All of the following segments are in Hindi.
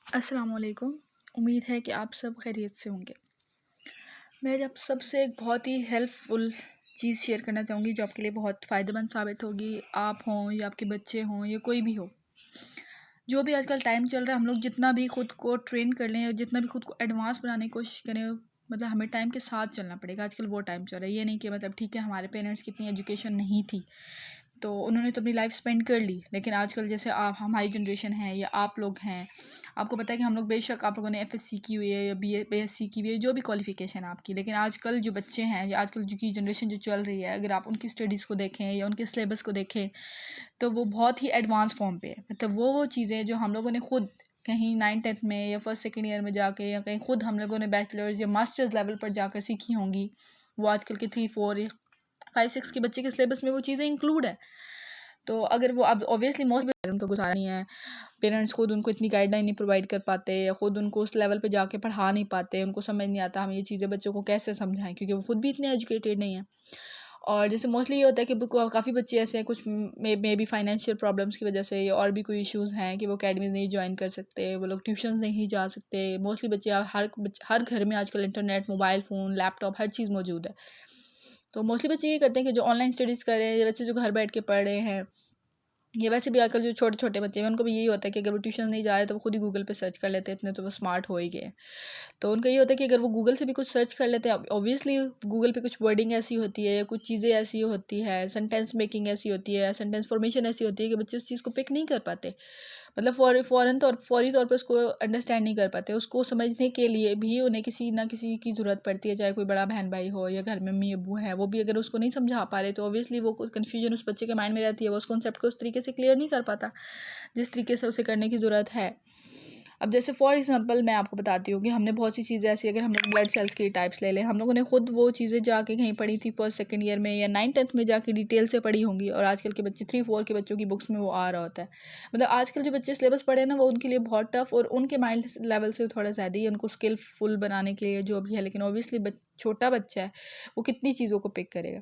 अस्सलाम वालेकुम। उम्मीद है कि आप सब खैरियत से होंगे। मैं आज आप सबसे एक बहुत ही हेल्पफुल चीज़ शेयर करना चाहूँगी जो आपके लिए बहुत फ़ायदेमंद साबित होगी। आप हों या आपके बच्चे हों या कोई भी हो, जो भी आजकल टाइम चल रहा है, हम लोग जितना भी खुद को ट्रेन कर लें और जितना भी खुद को एडवांस बनाने की कोशिश करें, मतलब हमें टाइम के साथ चलना पड़ेगा। आजकल वो टाइम चल रहा है, ये नहीं कि मतलब ठीक है हमारे पेरेंट्स की इतनी एजुकेशन नहीं थी तो उन्होंने तो अपनी लाइफ स्पेंड कर ली, लेकिन आजकल जैसे आप हमारी जनरेशन है या आप लोग हैं, आपको पता है कि हम लोग बेशक आप लोगों ने एफएससी की हुई है या बीएससी की हुई है, जो भी क्वालिफिकेशन है आपकी, लेकिन आजकल जो बच्चे हैं या आजकल जो की जनरेशन जो चल रही है, अगर आप उनकी स्टडीज़ को देखें या उनके सिलेबस को देखें तो वो बहुत ही एडवांस फॉर्म पे है। मतलब वो चीज़ें जो हम लोगों ने खुद कहीं 9th-10th में या फर्स्ट सेकेंड ईयर में जाके या कहीं खुद हम लोगों ने बैचलर्स या मास्टर्स लेवल पर जाकर सीखी होंगी, वो आजकल के 3-4 या 5-6 के बच्चे के सिलेबस में वो चीज़ें इंक्लूड है। तो अगर वो अब ऑब्वियसली मोस्ट उनका गुजारा नहीं है, पेरेंट्स खुद उनको इतनी गाइडलाइन नहीं प्रोवाइड कर पाते या खुद उनको उस लेवल पे जाके पढ़ा नहीं पाते, उनको समझ नहीं आता हम ये चीज़ें बच्चों को कैसे समझाएं, क्योंकि वो खुद भी इतने एजुकेटेड नहीं है। और जैसे मोस्टली ये होता है कि काफ़ी बच्चे ऐसे हैं, कुछ मे बी फाइनेंशियल प्रॉब्लम्स की वजह से या और भी कोई इश्यूज़ हैं कि वो अकेडमीज़ नहीं ज्वाइन कर सकते, वो लोग ट्यूशन नहीं जा सकते। मोस्टली बच्चे हर घर में आजकल इंटरनेट, मोबाइल फ़ोन, लैपटॉप हर चीज़ मौजूद है। तो मोस्टली बच्चे ये करते हैं कि जो ऑनलाइन स्टडीज़ कर रहे हैं या बच्चे जो घर बैठ के पढ़ रहे हैं, ये वैसे भी आजकल जो छोटे-छोटे बच्चे हैं उनको भी यही होता है कि अगर वो ट्यूशन नहीं जा रहे तो वो खुद ही गूगल पे सर्च कर लेते हैं, इतने तो वो स्मार्ट हो ही गए हैं। तो उनका ये होता है कि अगर वो गूगल से भी कुछ सर्च कर लेते हैं, ऑब्वियसली गूगल पे कुछ वर्डिंग ऐसी होती है या कुछ चीज़ें ऐसी होती है, सेंटेंस मेकिंग ऐसी होती है, सेंटेंस फॉर्मेशन ऐसी होती है कि बच्चे उस चीज़ को पिक नहीं कर पाते। मतलब फौरी तौर पे उसको अंडरस्टैंड नहीं कर पाते। उसको समझने के लिए भी उन्हें किसी ना किसी की ज़रूरत पड़ती है, चाहे कोई बड़ा बहन-भाई हो या घर में मम्मी-अब्बू हैं, वो भी अगर उसको नहीं समझा पा रहे तो ऑब्वियसली वो कन्फ्यूजन उस बच्चे के माइंड में रहती है, वो उस कॉन्सेप्ट को उस तरीके से क्लियर नहीं कर पाता, जिस तरीके से उसे करने की ज़रूरत है। अब जैसे फॉर एग्जांपल मैं आपको बताती हूँ कि हमने बहुत सी चीज़ें ऐसी, अगर हम लोग ब्लड सेल्स की टाइप्स ले लें, हम लोगों ने खुद वो चीज़ें जाके कहीं पढ़ी थी फर्स्ट सेकंड ईयर में या 9th-10th में जाके डिटेल से पढ़ी होंगी, और आजकल के बच्चे 3-4 के बच्चों की बुक्स में वो आ रहा होता है। मतलब आजकल जो बच्चे सिलेबस पढ़े हैं ना, वो उनके लिए बहुत टफ और उनके माइंड लेवल से थोड़ा ज़्यादा ही उनको स्किलफुल बनाने के लिए जो भी है, लेकिन ऑब्वियसली छोटा बच्चा है, वो कितनी चीज़ों को पिक करेगा।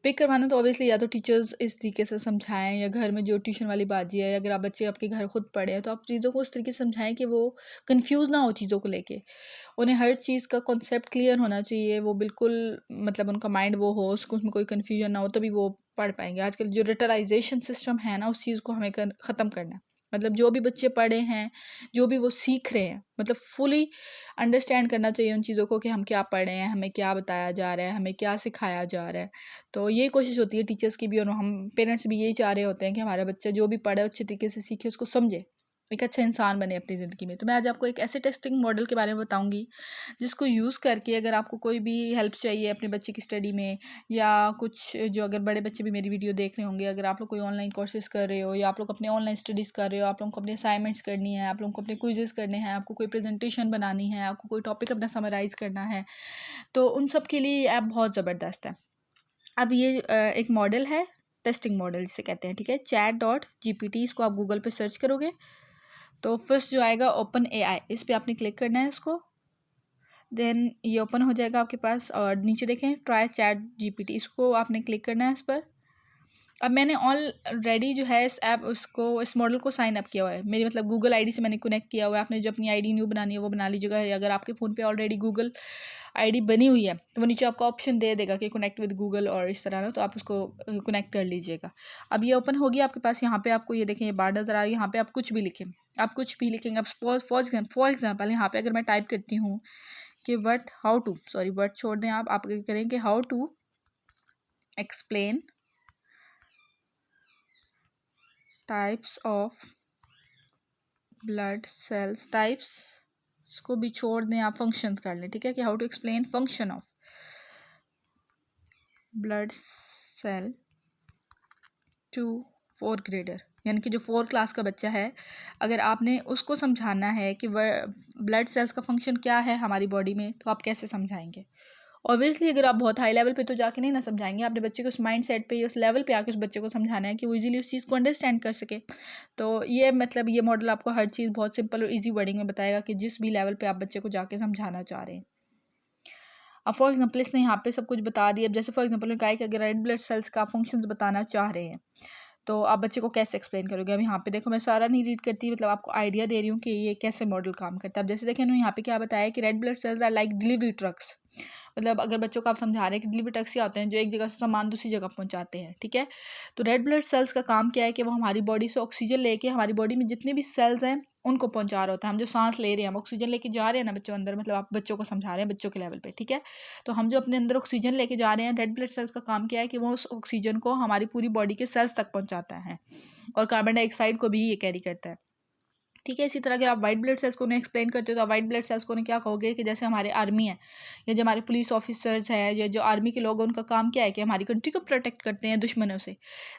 पिक करवाना तो ऑब्वियसली या तो टीचर्स इस तरीके से समझाएं, या घर में जो ट्यूशन वाली बाजी है, अगर आप बच्चे आपके घर खुद पढ़े हैं तो आप चीज़ों को उस तरीके से समझाएं कि वो कंफ्यूज ना हो चीज़ों को लेके। उन्हें हर चीज़ का कॉन्सेप्ट क्लियर होना चाहिए, वो बिल्कुल मतलब उनका माइंड वो हो, उसको उसमें कोई कन्फ्यूजन ना हो, तभी वो पढ़ पाएंगे। आजकल जो लिटराइजेशन सिस्टम है ना, उस चीज़ को हमें ख़त्म करना है। मतलब जो भी बच्चे पढ़े हैं, जो भी वो सीख रहे हैं, मतलब फुली अंडरस्टैंड करना चाहिए उन चीज़ों को कि हम क्या पढ़ रहे हैं, हमें क्या बताया जा रहा है, हमें क्या सिखाया जा रहा है। तो ये कोशिश होती है टीचर्स की भी, और हम पेरेंट्स भी यही चाह रहे होते हैं कि हमारा बच्चा जो भी पढ़े अच्छे तरीके से सीखे, उसको समझे, एक अच्छा इंसान बने अपनी ज़िंदगी में। तो मैं आज आपको एक ऐसे टेस्टिंग मॉडल के बारे में बताऊंगी जिसको यूज़ करके अगर आपको कोई भी हेल्प चाहिए अपने बच्चे की स्टडी में, या कुछ जो अगर बड़े बच्चे भी मेरी वीडियो देख रहे होंगे, अगर आप लोग कोई ऑनलाइन कोर्सेज कर रहे हो या आप लोग अपने ऑनलाइन स्टडीज़ कर रहे हो, आप लोगों को अपने असाइनमेंट्स करनी है, आप लोगों को अपने क्विजेस करने हैं, आपको कोई प्रेजेंटेशन बनानी है, आपको कोई टॉपिक अपना समराइज़ करना है, तो उन सब के लिए ये ऐप बहुत ज़बरदस्त है। अब ये एक मॉडल है, टेस्टिंग मॉडल जिसे कहते हैं, ठीक है। chat.gpt, इसको आप गूगल पे सर्च करोगे तो फर्स्ट जो आएगा ओपन एआई, इस पे आपने क्लिक करना है इसको। देन ये ओपन हो जाएगा आपके पास, और नीचे देखें ट्राई चैट जीपीटी, इसको आपने क्लिक करना है इस पर। अब मैंने ऑलरेडी जो है इस मॉडल को साइन अप किया हुआ है, मेरी मतलब गूगल आईडी से मैंने कनेक्ट किया हुआ है। आपने जो अपनी आईडी न्यू बनानी है वो बना लीजिएगा। अगर आपके फ़ोन पे ऑलरेडी गूगल आईडी बनी हुई है तो वो नीचे आपको ऑप्शन दे देगा कि कनेक्ट विद गूगल और इस तरह ना, तो आप उसको कनेक्ट कर लीजिएगा। अब ये ओपन होगी आपके पास। यहाँ पे आपको ये देखें, ये बार नज़र आ रही है, यहाँ पे आप कुछ भी लिखें, आप कुछ भी लिखेंगे। अब फॉर एग्जाम्पल यहाँ पे अगर मैं टाइप करती हूँ कि वर्ड छोड़ दें, आप करेंगे how to explain types of blood cells types, इसको भी छोड़ दें, आप फंक्शन कर लें, ठीक है, कि how to explain function of blood cell to 4th grader, यानी कि जो 4th क्लास का बच्चा है, अगर आपने उसको समझाना है कि ब्लड सेल्स का फंक्शन क्या है हमारी बॉडी में, तो आप कैसे समझाएंगे। ऑब्वियसली अगर आप बहुत हाई लेवल पे तो जाके नहीं ना समझाएंगे, आपने बच्चे को उस माइंड सेट पे, उस लेवल पे आके उस बच्चे को समझाना है कि वो इजीली उस चीज़ को अंडरस्टैंड कर सके। तो ये मतलब ये मॉडल आपको हर चीज़ बहुत सिंपल और इजी वर्डिंग में बताएगा कि जिस भी लेवल पे आप बच्चे को जाके समझाना चाह रहे हैं। अब फॉर एग्जाम्पल इसने यहाँ पे सब कुछ बता दिया। अब जैसे फॉर एग्जाम्पल कहा है कि अगर रेड ब्लड सेल्स का फंक्शंस बताना चाह रहे हैं, तो आप बच्चे को कैसे एक्सप्लेन करोगे? अब यहाँ पे देखो, मैं सारा नहीं रीड करती, मतलब आपको आइडिया दे रही हूँ कि ये कैसे मॉडल काम करता है। अब जैसे देखें ना, यहाँ पे क्या बताया कि red blood cells are like delivery trucks. मतलब अगर बच्चों को आप समझा रहे हैं कि डिलीवरी ट्रक्स ही होते हैं जो एक जगह से सामान दूसरी जगह पहुँचाते हैं, ठीक है। तो रेड ब्लड सेल्स का काम क्या है कि वो हमारी बॉडी से ऑक्सीजन लेके हमारी बॉडी में जितने भी सेल्स हैं उनको पहुंचा रहा होता है। हम जो सांस ले रहे हैं, हम ऑक्सीजन लेके जा रहे हैं ना बच्चों अंदर, मतलब आप बच्चों को समझा रहे हैं बच्चों के लेवल पे, ठीक है। तो हम जो अपने अंदर ऑक्सीजन लेके जा रहे हैं, रेड ब्लड सेल्स का काम क्या है कि वो उस ऑक्सीजन को हमारी पूरी बॉडी के सेल्स तक पहुंचाता है और कार्बन डाइऑक्साइड को भी ये कैरी करता है, ठीक है। इसी तरह अगर आप वाइट ब्लड सेल्स को उन्हें एक्सप्लेन करते हो तो आप वाइट ब्लड सेल्स को उन्हें क्या कहोगे कि जैसे हमारे आर्मी है या जो हमारे पुलिस ऑफिसर्स हैं या जो आर्मी के लोग हैं, उनका काम क्या है कि हमारी कंट्री को प्रोटेक्ट करते हैं दुश्मनों से।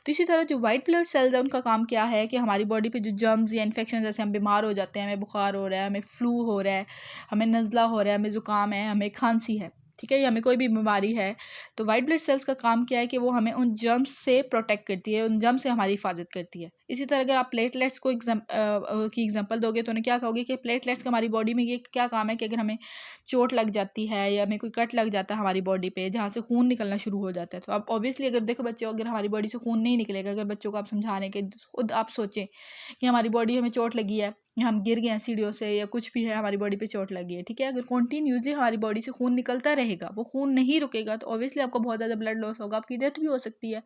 तो इसी तरह जो वाइट ब्लड सेल्स है उनका काम क्या है कि हमारी बॉडी पे जो जर्म्स या इन्फेक्शन, जैसे हम बीमार हो जाते हैं, हमें बुखार हो रहा है, हमें फ्लू हो रहा है, हमें नज़ला हो रहा है, हमें ज़ुकाम है, हमें खांसी है, ठीक है, या हमें कोई भी बीमारी है, तो वाइट ब्लड सेल्स का काम क्या है कि वो हमें उन जर्म्स से प्रोटेक्ट करती है, उन जर्म्स से हमारी हिफाजत करती है। इसी तरह अगर आप प्लेटलेट्स को की एग्जांपल दोगे तो उन्हें क्या कहोगे कि प्लेटलेट्स का हमारी बॉडी में ये क्या काम है कि अगर हमें चोट लग जाती है या हमें कोई कट लग जाता है हमारी बॉडी पे जहाँ से खून निकलना शुरू हो जाता है, तो आप ऑब्वियसली अगर देखो बच्चों, अगर हमारी बॉडी से खून नहीं निकलेगा, अगर बच्चों को आप समझा रहे हैं कि खुद आप सोचें कि हमारी बॉडी हमें चोट लगी है या हम गिर गए हैं सीढ़ियों से या कुछ भी है, हमारी बॉडी पे चोट लगी है, ठीक है, अगर कॉन्टीन्यूसली हमारी बॉडी से खून निकलता रहेगा, वो खून नहीं रुकेगा, तो ऑब्वियसली आपको बहुत ज़्यादा ब्लड लॉस होगा, आपकी डेथ भी हो सकती है।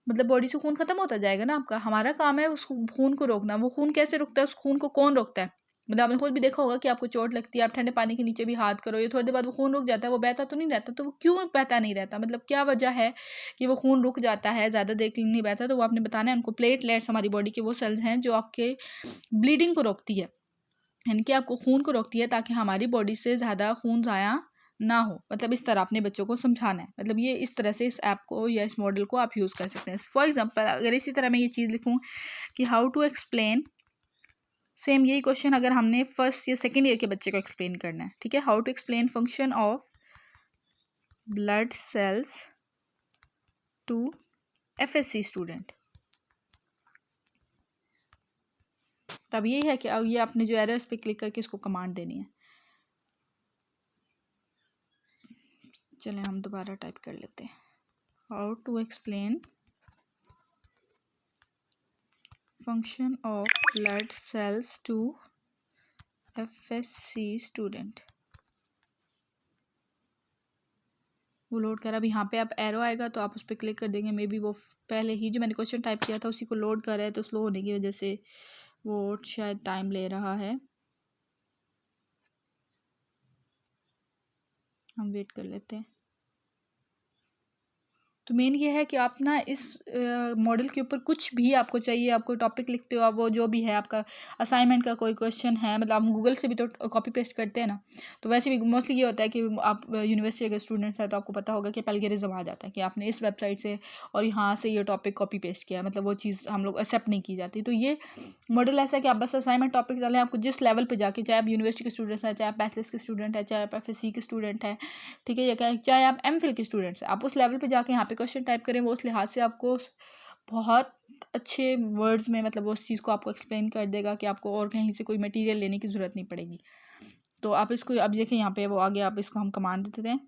मतलब बॉडी से खून खत्म होता जाएगा ना आपका। हमारा काम है उस खून को रोकना। वो खून कैसे रुकता है, उस खून को कौन रोकता है? मतलब आपने खुद भी देखा होगा कि आपको चोट लगती है, आप ठंडे पानी के नीचे भी हाथ करो, ये थोड़ी देर बाद वो खून रुक जाता है, वो बहता तो नहीं रहता। तो वो क्यों बहता नहीं रहता, मतलब क्या वजह है कि वो खून रुक जाता है, ज़्यादा देर के लिए नहीं बहता? तो वो आपने बताना है उनको। प्लेटलेट्स हमारी बॉडी के वो सेल्स हैं जो आपके ब्लीडिंग को रोकती है, यानी कि आपको खून को रोकती है ताकि हमारी बॉडी से ज़्यादा खून ज़ाया ना हो। मतलब इस तरह अपने बच्चों को समझाना है। मतलब ये इस तरह से इस ऐप को या इस मॉडल को आप यूज़ कर सकते हैं। फॉर एग्जांपल अगर इसी तरह मैं ये चीज़ लिखूँ कि हाउ टू एक्सप्लेन, सेम यही क्वेश्चन अगर हमने फर्स्ट या सेकेंड ईयर के बच्चे को एक्सप्लेन करना है, ठीक है, how to explain function of blood cells to FSC student. तब यही है कि अब ये आपने जो एरर्स पे क्लिक करके इसको कमांड देनी है। चलें हम दोबारा टाइप कर लेते हैं, how to explain function of blood cells to FSC student. वो लोड कर, अब यहाँ पे आप एरो आएगा तो आप उस पर क्लिक कर देंगे। मे बी वो पहले ही जो मैंने क्वेश्चन टाइप किया था उसी को लोड कर रहा है, तो स्लो होने की वजह से वो शायद टाइम ले रहा है। हम वेट कर लेते हैं। तो मेन ये है कि आप ना इस मॉडल के ऊपर कुछ भी आपको चाहिए, आपको टॉपिक लिखते हो आप, वो जो भी है आपका असाइनमेंट का कोई क्वेश्चन है, मतलब आप गूगल से भी तो कॉपी पेस्ट करते हैं ना, तो वैसे भी मोस्टली ये होता है कि आप यूनिवर्सिटी के स्टूडेंट्स हैं तो आपको पता होगा कि प्लेगरिज्म आ जाता है कि आपने इस वेबसाइट से और यहाँ से ये टॉपिक कॉपी पेस्ट किया, मतलब वो चीज़ हम लोग एक्सेप्ट नहीं की जाती। तो ये मॉडल ऐसा है कि आप बस असाइनमेंट टॉपिक डालें, आपको जिस लेवल पर जाके, चाहे आप यूनिवर्सिटी के स्टूडेंट्स हैं, चाहे आप बैचलर्स के स्टूडेंट हैं, चाहे आप FSC के स्टूडेंट हैं, ठीक है, या चाहे आप MPhil के स्टूडेंट्स हैं, आप उस लेवल पे जाके यहाँ पे क्वेश्चन टाइप करें, वो उस लिहाज से आपको बहुत अच्छे वर्ड्स में, मतलब वो उस चीज़ को आपको एक्सप्लेन कर देगा कि आपको और कहीं से कोई मटेरियल लेने की ज़रूरत नहीं पड़ेगी। तो आप इसको अब देखें यहाँ पे वो आगे, आप इसको हम कमांड देते हैं।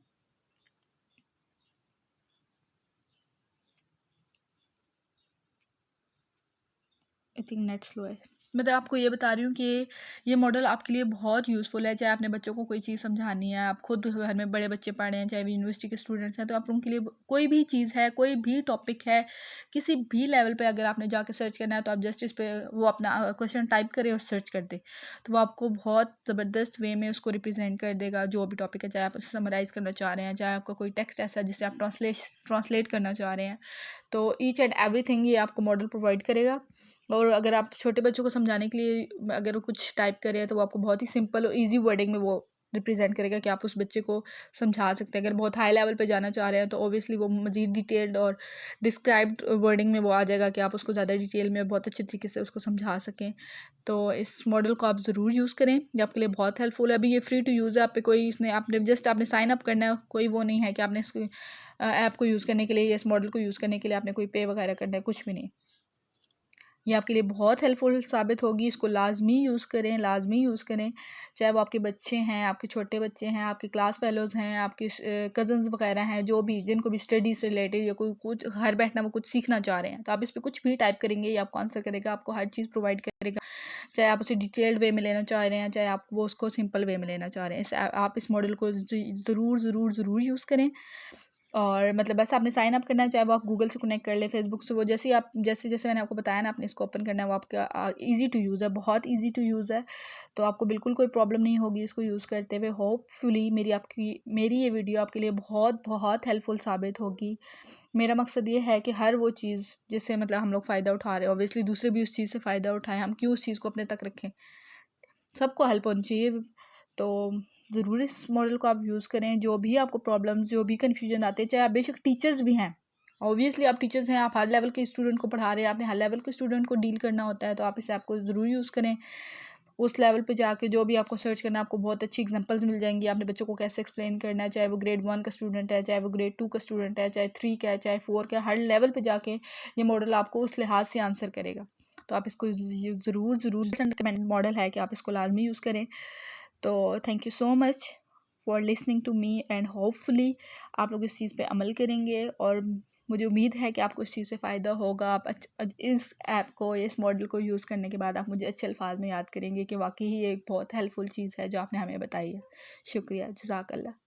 आई थिंक नेट स्लो है। मतलब आपको ये बता रही हूँ कि ये मॉडल आपके लिए बहुत यूज़फुल है, चाहे आपने बच्चों को कोई चीज़ समझानी है, आप खुद घर में बड़े बच्चे पढ़ रहे हैं, चाहे यूनिवर्सिटी के स्टूडेंट्स हैं, तो आप उनके लिए कोई भी चीज़ है, कोई भी टॉपिक है, किसी भी लेवल पे अगर आपने जाके सर्च करना है तो आप जस्ट इस पे वो अपना क्वेश्चन टाइप करें और सर्च कर दें, तो वो आपको बहुत ज़बरदस्त वे में उसको रिप्रेजेंट कर देगा जो भी टॉपिक है, चाहे आप उसे समराइज़ करना चाह रहे हैं, चाहे आपका कोई टेक्स्ट ऐसा जिसे आप ट्रांसलेट करना चाह रहे हैं, तो ईच एंड एवरीथिंग ये आपको मॉडल प्रोवाइड करेगा। और अगर आप छोटे बच्चों को समझाने के लिए अगर वो कुछ टाइप करें तो वो आपको बहुत ही सिंपल और इजी वर्डिंग में वो रिप्रेजेंट करेगा कि आप उस बच्चे को समझा सकते हैं। अगर बहुत हाई लेवल पे जाना चाह रहे हैं तो ऑब्वियसली वो मज़ीद डिटेल्ड और डिस्क्राइब्ड वर्डिंग में वो आ जाएगा कि आप उसको ज़्यादा डिटेल में बहुत अच्छे तरीके से उसको समझा सकें। तो इस मॉडल को आप ज़रूर यूज़ करें, ये आपके लिए बहुत हेल्पफुल है। अभी ये फ्री टू यूज़ है, आप पे कोई इसने आपने जस्ट आपने साइन अप करना है, कोई वो नहीं है कि आपने इस ऐप को यूज़ करने के लिए या इस मॉडल को यूज़ करने के लिए आपने कोई पे वगैरह करना है, कुछ भी नहीं। ये आपके लिए बहुत हेल्पफुल साबित होगी। इसको लाज़मी यूज़ करें, लाज़मी यूज़ करें। चाहे वो आपके बच्चे हैं, आपके छोटे बच्चे हैं, आपके क्लास फेलोज़ हैं, आपके कज़न्स वगैरह हैं, जो भी जिनको भी स्टडी से रिलेटेड या कोई कुछ घर बैठना वो कुछ सीखना चाह रहे हैं, तो आप इस पे कुछ भी टाइप करेंगे, ये आपको आंसर करेगा, आपको हर चीज़ प्रोवाइड करेगा। चाहे आप उसे डिटेल्ड वे में लेना चाह रहे हैं, चाहे आप वो उसको सिंपल वे में लेना चाह रहे हैं, आप इस मॉडल को ज़रूर ज़रूर ज़रूर यूज़ करें। और मतलब बस आपने साइन अप करना है, चाहे वो आप गूगल से कनेक्ट कर लें, फेसबुक से, वो जैसे ही आप जैसे जैसे मैंने आपको बताया ना, आपने इसको ओपन करना है, वो आपका ईज़ी टू यूज़ है, बहुत ईज़ी टू यूज़ है। तो आपको बिल्कुल कोई प्रॉब्लम नहीं होगी इसको यूज़ करते हुए। होपफुली मेरी ये वीडियो आपके लिए बहुत बहुत हेल्पफुल साबित होगी। मेरा मकसद ये है कि हर वो चीज़ जिससे मतलब हम लोग फ़ायदा उठा रहे हैं, ऑब्वियसली दूसरे भी उस चीज़ से फ़ायदा उठाएँ, हम क्यों उस चीज़ को अपने तक रखें। सबको हेल्प होनी चाहिए। तो ज़रूर इस मॉडल को आप यूज़ करें। जो भी आपको प्रॉब्लम्स, जो भी कन्फ्यूजन आते हैं, चाहे आप बेशक टीचर्स भी हैं, ऑब्वियसली आप टीचर्स हैं, आप हर लेवल के स्टूडेंट को पढ़ा रहे हैं, आपने हर लेवल के स्टूडेंट को डील करना होता है, तो आप इसे आपको ज़रूर यूज़ करें। उस लेवल पे जाके जो भी आपको सर्च करना है, आपको बहुत अच्छी एग्जांपल्स मिल जाएंगी। आपने बच्चों को कैसे एक्सप्लेन करना है, चाहे वो ग्रेड 1 का स्टूडेंट है, चाहे वो ग्रेड 2 का स्टूडेंट है, चाहे 3 का है, चाहे 4 का है, हर लेवल पे जाके ये मॉडल आपको उस लिहाज से आंसर करेगा। तो आप इसको ज़रूर ज़रूर रिकमेंडेड मॉडल है कि आप इसको लाजमी यूज़ करें। तो thank you so much for listening to me, and hopefully आप लोग इस चीज़ पे अमल करेंगे, और मुझे उम्मीद है कि आपको इस चीज़ से फ़ायदा होगा। आप इस ऐप को, इस मॉडल को यूज़ करने के बाद आप मुझे अच्छे अल्फाज में याद करेंगे कि वाकई ही एक बहुत हेल्पफुल चीज़ है जो आपने हमें बताई है। शुक्रिया, जज़ाकल्लाह।